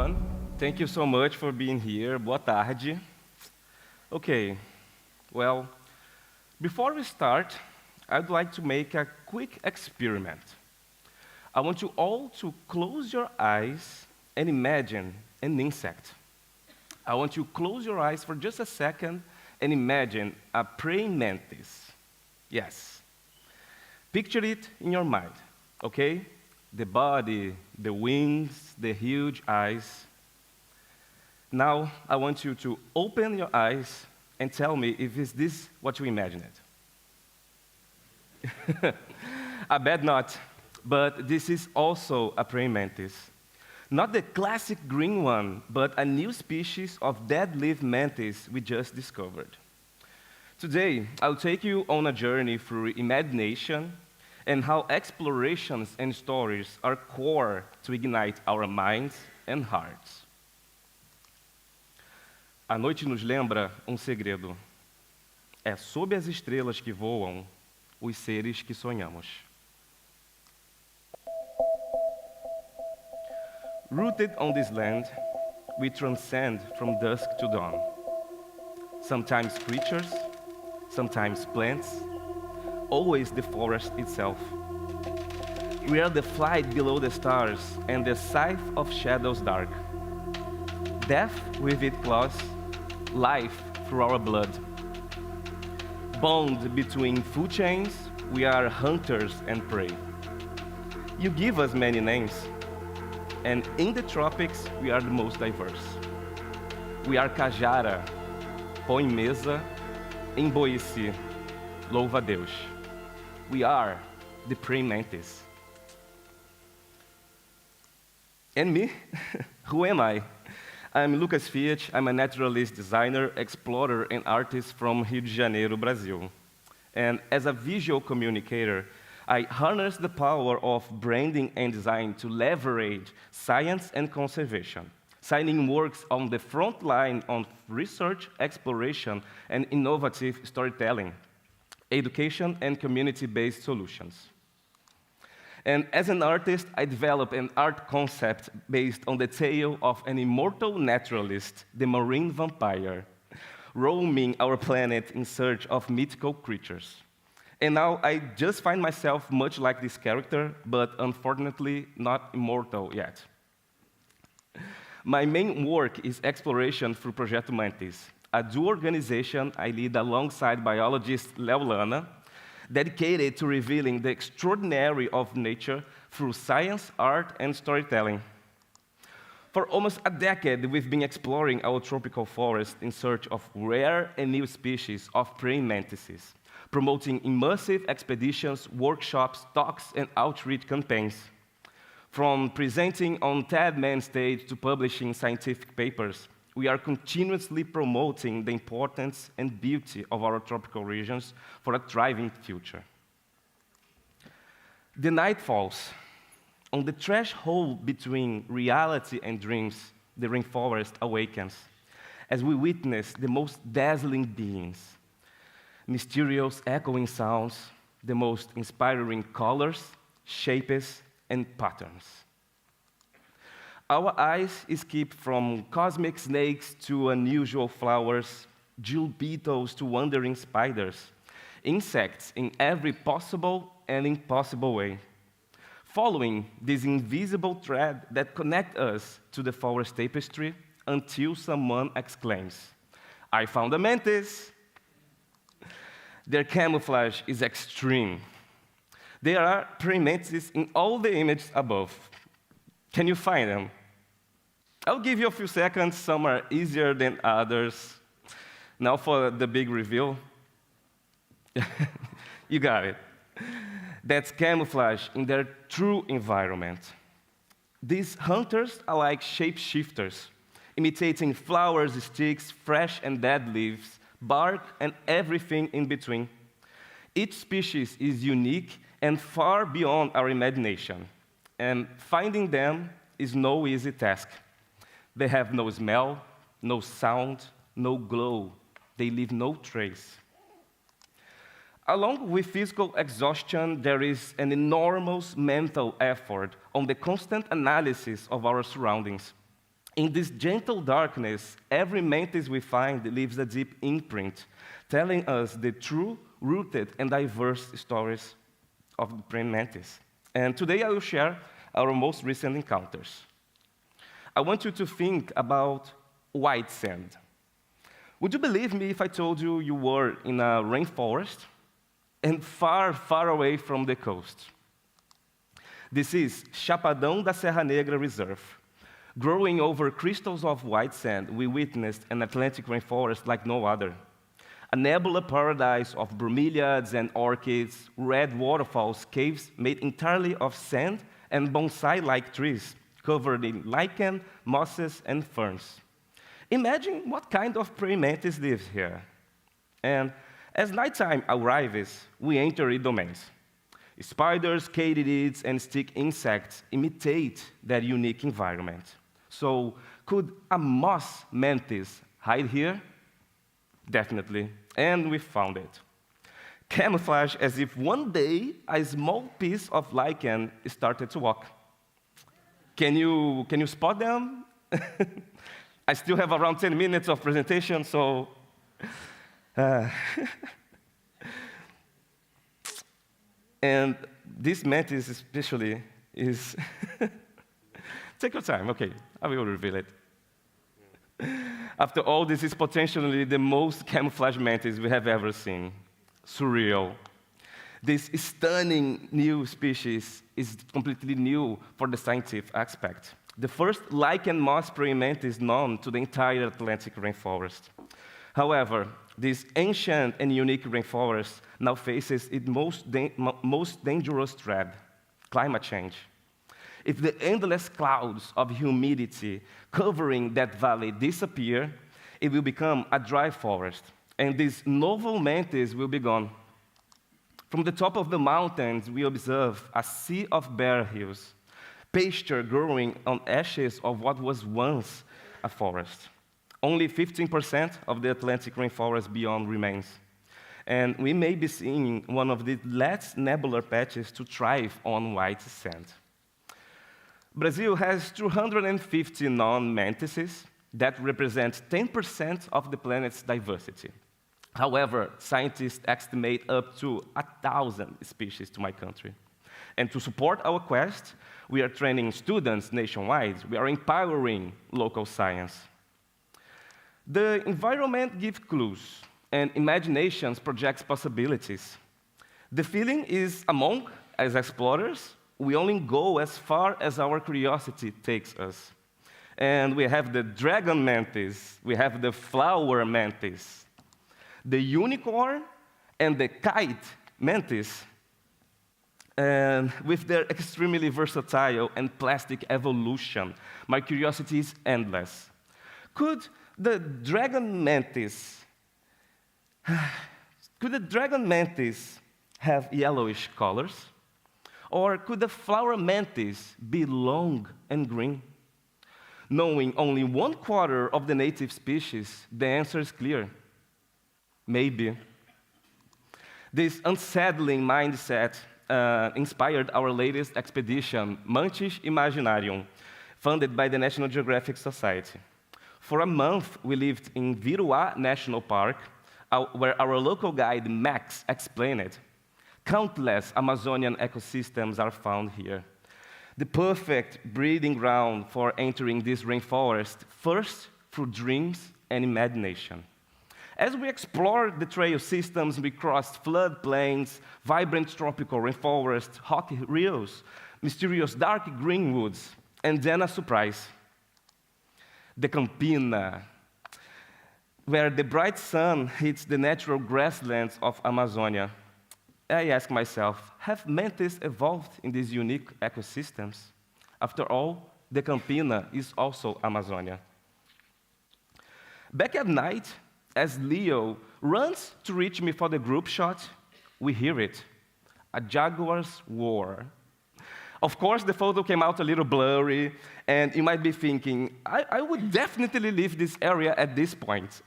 everyone. Thank you so much for being here. Boa tarde. Okay, well, before we start, I'd like to make a quick experiment. I want you all to close your eyes and imagine an insect. I want you to close your eyes for just a second and imagine a praying mantis. Yes. Picture it in your mind, okay? The body, the wings, the huge eyes. Now, I want you to open your eyes and tell me if is this what you imagined. I bet not, but this is also a praying mantis. Not the classic green one, but a new species of dead-leaf mantis we just discovered. Today, I'll take you on a journey through imagination and how explorations and stories are core to ignite our minds and hearts. A noite nos lembra segredo. É sob as estrelas que voam os seres que sonhamos. Rooted on this land, we transcend from dusk to dawn. Sometimes creatures, sometimes plants, always the forest itself. We are the flight below the stars and the scythe of shadows dark. Death with its claws, life through our blood. Bound between food chains, we are hunters and prey. You give us many names, and in the tropics, we are the most diverse. We are cajara, pão em mesa, em boici, louva a Deus. We are the praying mantis. And me? Who am I? I'm Lvcas Fiat. I'm a naturalist designer, explorer, and artist from Rio de Janeiro, Brazil. And as a visual communicator, I harness the power of branding and design to leverage science and conservation, signing works on the front line of research, exploration, and innovative storytelling, education, and community-based solutions. And as an artist, I develop an art concept based on the tale of an immortal naturalist, the marine vampire, roaming our planet in search of mythical creatures. And now I just find myself much like this character, but unfortunately not immortal yet. My main work is exploration through Projeto Mantis, a dual organization I lead alongside biologist Lanna, dedicated to revealing the extraordinary of nature through science, art, and storytelling. For almost a decade, we've been exploring our tropical forest in search of rare and new species of praying mantises, promoting immersive expeditions, workshops, talks, and outreach campaigns. From presenting on TED main stage to publishing scientific papers, we are continuously promoting the importance and beauty of our tropical regions for a thriving future. The night falls. On the threshold between reality and dreams, the rainforest awakens as we witness the most dazzling beings, mysterious echoing sounds, the most inspiring colors, shapes, and patterns. Our eyes escape from cosmic snakes to unusual flowers, jewel beetles to wandering spiders, insects in every possible and impossible way, following this invisible thread that connects us to the forest tapestry until someone exclaims, "I found a mantis!" Their camouflage is extreme. There are praying mantises in all the images above. Can you find them? I'll give you a few seconds. Some are easier than others. Now for the big reveal. You got it. That's camouflage in their true environment. These hunters are like shapeshifters, imitating flowers, sticks, fresh and dead leaves, bark, and everything in between. Each species is unique and far beyond our imagination, and finding them is no easy task. They have no smell, no sound, no glow. They leave no trace. Along with physical exhaustion, there is an enormous mental effort on the constant analysis of our surroundings. In this gentle darkness, every mantis we find leaves a deep imprint, telling us the true, rooted, and diverse stories of the praying mantis. And today I will share our most recent encounters. I want you to think about white sand. Would you believe me if I told you you were in a rainforest and far, far away from the coast? This is Chapadão da Serra Negra Reserve. Growing over crystals of white sand, we witnessed an Atlantic rainforest like no other. A nebula paradise of bromeliads and orchids, red waterfalls, caves made entirely of sand, and bonsai-like trees covered in lichen, mosses, and ferns. Imagine what kind of praying mantis lives here. And as nighttime arrives, we enter its domains. Spiders, katydids, and stick insects imitate that unique environment. So, could a moss mantis hide here? Definitely, and we found it. Camouflage as if one day a small piece of lichen started to walk. Can you spot them? I still have around 10 minutes of presentation, so... And this mantis especially is... Take your time, okay, I will reveal it. After all, this is potentially the most camouflaged mantis we have ever seen. Surreal. This stunning new species is completely new for the scientific aspect. The first lichen moss praying mantis known to the entire Atlantic rainforest. However, this ancient and unique rainforest now faces its most dangerous threat: climate change. If the endless clouds of humidity covering that valley disappear, it will become a dry forest, and this novel mantis will be gone. From the top of the mountains, we observe a sea of bare hills, pasture growing on ashes of what was once a forest. Only 15% of the Atlantic rainforest beyond remains. And we may be seeing one of the last nebular patches to thrive on white sand. Brazil has 250 known mantises that represent 10% of the planet's diversity. However, scientists estimate up to 1,000 species to my country. And to support our quest, we are training students nationwide. We are empowering local science. The environment gives clues, and imagination projects possibilities. The feeling is among, as explorers, we only go as far as our curiosity takes us. And we have the dragon mantis, we have the flower mantis, the unicorn and the kite mantis, and with their extremely versatile and plastic evolution, my curiosity is endless. Could the dragon mantis have yellowish colors? Or could the flower mantis be long and green? Knowing only 1/4 of the native species, the answer is clear. Maybe. This unsettling mindset inspired our latest expedition, Mantis Imaginarium, funded by the National Geographic Society. For a month, we lived in Viruá National Park, where our local guide, Max, explained it. Countless Amazonian ecosystems are found here. The perfect breeding ground for entering this rainforest, first through dreams and imagination. As we explored the trail systems, we crossed floodplains, vibrant tropical rainforests, rocky rills, mysterious dark green woods, and then a surprise. The Campina, where the bright sun hits the natural grasslands of Amazonia. I ask myself, have mantis evolved in these unique ecosystems? After all, the Campina is also Amazonia. Back at night, as Leo runs to reach me for the group shot, we hear it, a jaguar's roar. Of course, the photo came out a little blurry, and you might be thinking, I would definitely leave this area at this point.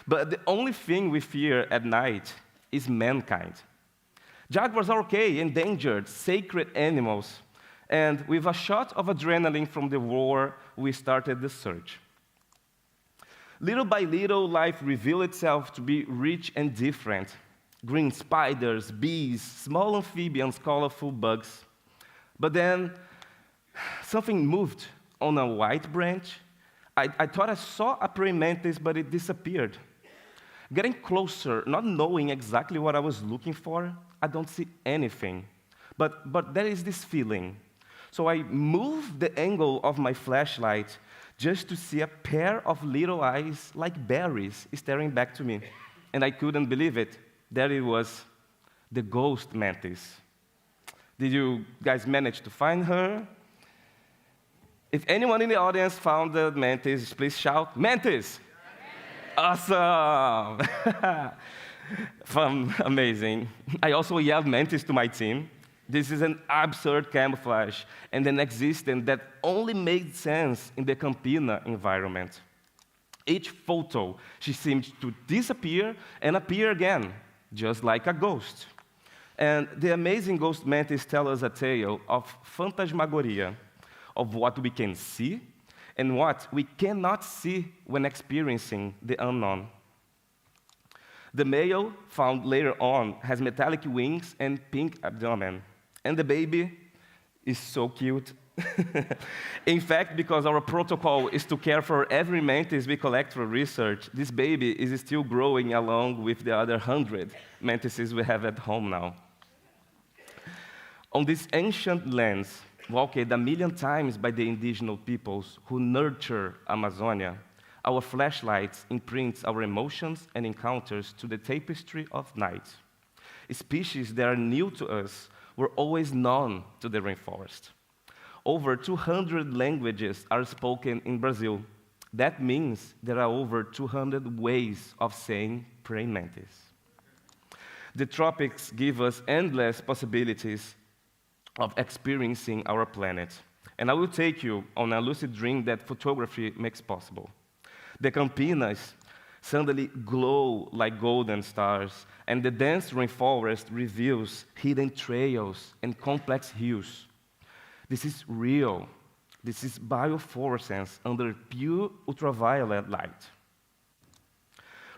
But the only thing we fear at night is mankind. Jaguars are okay, endangered, sacred animals, And with a shot of adrenaline from the war, we started the search. Little by little, life revealed itself to be rich and different. Green spiders, bees, small amphibians, colorful bugs. But then, something moved on a white branch. I thought I saw a praying mantis, but it disappeared. Getting closer, not knowing exactly what I was looking for, I don't see anything. But there is this feeling. So I moved the angle of my flashlight just to see a pair of little eyes like berries staring back to me. And I couldn't believe it. There it was, the ghost mantis. Did you guys manage to find her? If anyone in the audience found the mantis, please shout, "Mantis!" Awesome! Fun, amazing. I also yelled mantis to my team. This is an absurd camouflage and an existence that only made sense in the Campina environment. Each photo, she seemed to disappear and appear again, just like a ghost. And the amazing ghost mantis tell us a tale of phantasmagoria, of what we can see and what we cannot see when experiencing the unknown. The male, found later on, has metallic wings and pink abdomen. And the baby is so cute. In fact, because our protocol is to care for every mantis we collect for research, this baby is still growing along with the other 100 mantises we have at home now. On this ancient lands, walked a million times by the indigenous peoples who nurture Amazonia, our flashlights imprints our emotions and encounters to the tapestry of night. Species that are new to us were always known to the rainforest. Over 200 languages are spoken in Brazil. That means there are over 200 ways of saying praying mantis. The tropics give us endless possibilities of experiencing our planet. And I will take you on a lucid dream that photography makes possible. The Campinas suddenly glow like golden stars, and the dense rainforest reveals hidden trails and complex hues. This is real. This is biofluorescence under pure ultraviolet light.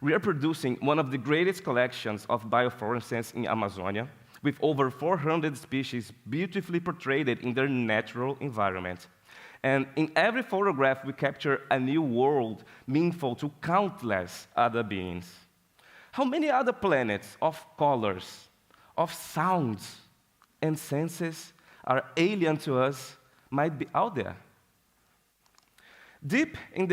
We are producing one of the greatest collections of biofluorescence in Amazonia, with over 400 species beautifully portrayed in their natural environment. And in every photograph, we capture a new world meaningful to countless other beings. How many other planets of colors, of sounds, and senses are alien to us might be out there? Deep in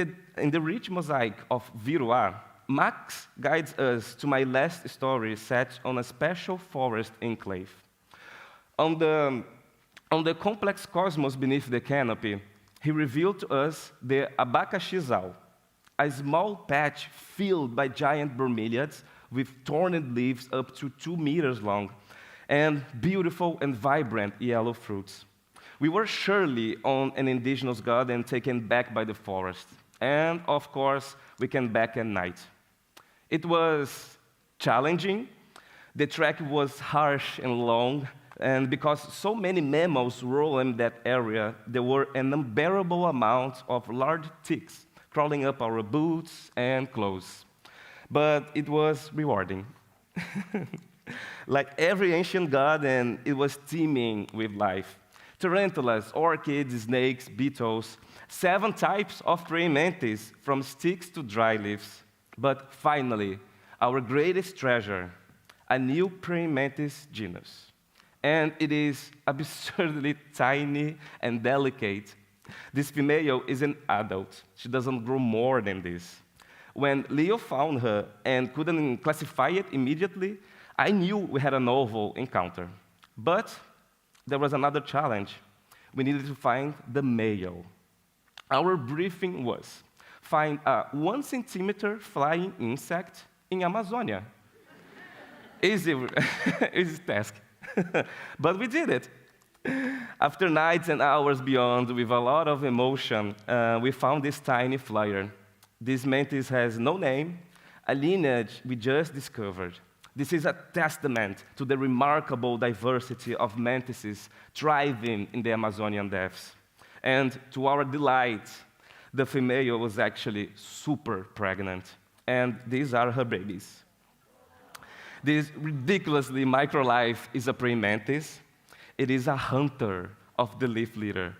the rich mosaic of Viruá, Max guides us to my last story set on a special forest enclave. On the complex cosmos beneath the canopy, he revealed to us the abacaxizal, a small patch filled by giant bromeliads with thorned leaves up to 2 meters long, and beautiful and vibrant yellow fruits. We were surely on an indigenous garden taken back by the forest, and of course, we came back at night. It was challenging. The trek was harsh and long, and because so many mammals roam in that area, there were an unbearable amount of large ticks crawling up our boots and clothes. But it was rewarding. Like every ancient garden, it was teeming with life. Tarantulas, orchids, snakes, beetles, 7 types of praying mantis, from sticks to dry leaves. But finally, our greatest treasure, a new praying mantis genus. And it is absurdly tiny and delicate. This female is an adult. She doesn't grow more than this. When Leo found her and couldn't classify it immediately, I knew we had a novel encounter. But there was another challenge. We needed to find the male. Our briefing was, find a 1 centimeter flying insect in Amazonia. Easy task. But we did it. After nights and hours beyond, with a lot of emotion, we found this tiny flyer. This mantis has no name, a lineage we just discovered. This is a testament to the remarkable diversity of mantises thriving in the Amazonian depths. And to our delight, the female was actually super pregnant, and these are her babies. This ridiculously micro-life is a praying mantis. It is a hunter of the leaf litter,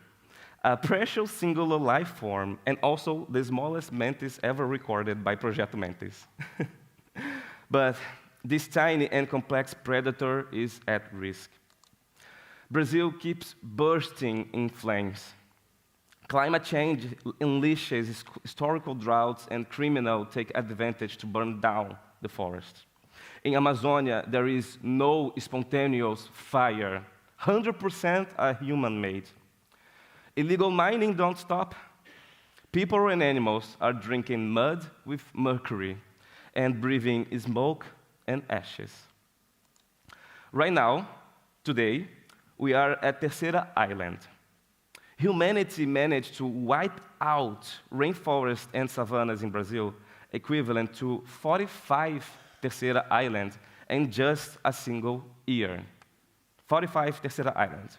a precious singular life form, and also the smallest mantis ever recorded by Projeto Mantis. But this tiny and complex predator is at risk. Brazil keeps bursting in flames. Climate change unleashes historical droughts, and criminals take advantage to burn down the forest. In Amazonia, there is no spontaneous fire. 100% are human-made. Illegal mining don't stop. People and animals are drinking mud with mercury and breathing smoke and ashes. Right now, today, we are at Terceira Island. Humanity managed to wipe out rainforests and savannas in Brazil, equivalent to 45 Terceira Islands in just a single year. 45 Terceira Islands.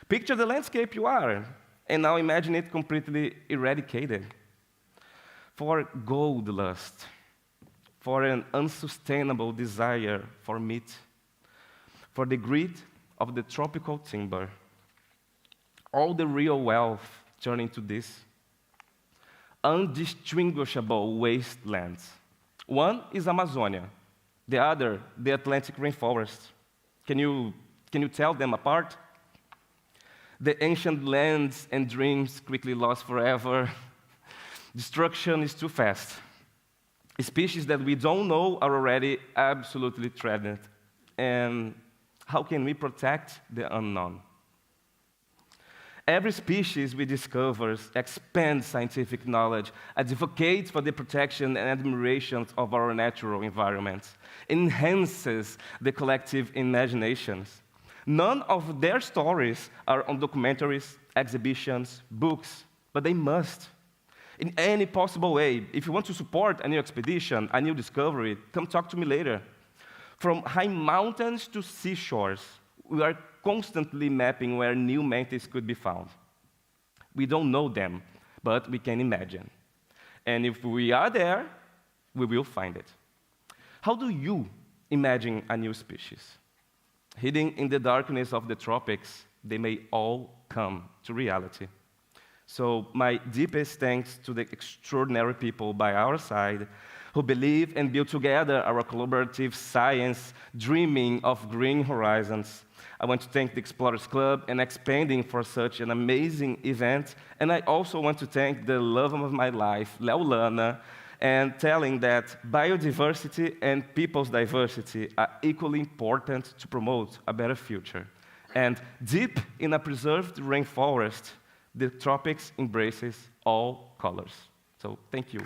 Picture the landscape you are, and now imagine it completely eradicated. For gold lust, for an unsustainable desire for meat, for the greed of the tropical timber. All the real wealth turning to this. Undistinguishable wastelands. One is Amazonia, the other, the Atlantic rainforest. Can you tell them apart? The ancient lands and dreams quickly lost forever. Destruction is too fast. Species that we don't know are already absolutely threatened. And how can we protect the unknown? Every species we discover expands scientific knowledge, advocates for the protection and admiration of our natural environments, enhances the collective imaginations. None of their stories are on documentaries, exhibitions, books, but they must. In any possible way, if you want to support a new expedition, a new discovery, come talk to me later. From high mountains to seashores, we are constantly mapping where new mantis could be found. We don't know them, but we can imagine. And if we are there, we will find it. How do you imagine a new species? Hidden in the darkness of the tropics, they may all come to reality. So my deepest thanks to the extraordinary people by our side who believe and build together our collaborative science, dreaming of green horizons. I want to thank the Explorers Club and Expanding for such an amazing event. And I also want to thank the love of my life, Lanna, and telling that biodiversity and people's diversity are equally important to promote a better future. And deep in a preserved rainforest, the tropics embraces all colors. So thank you.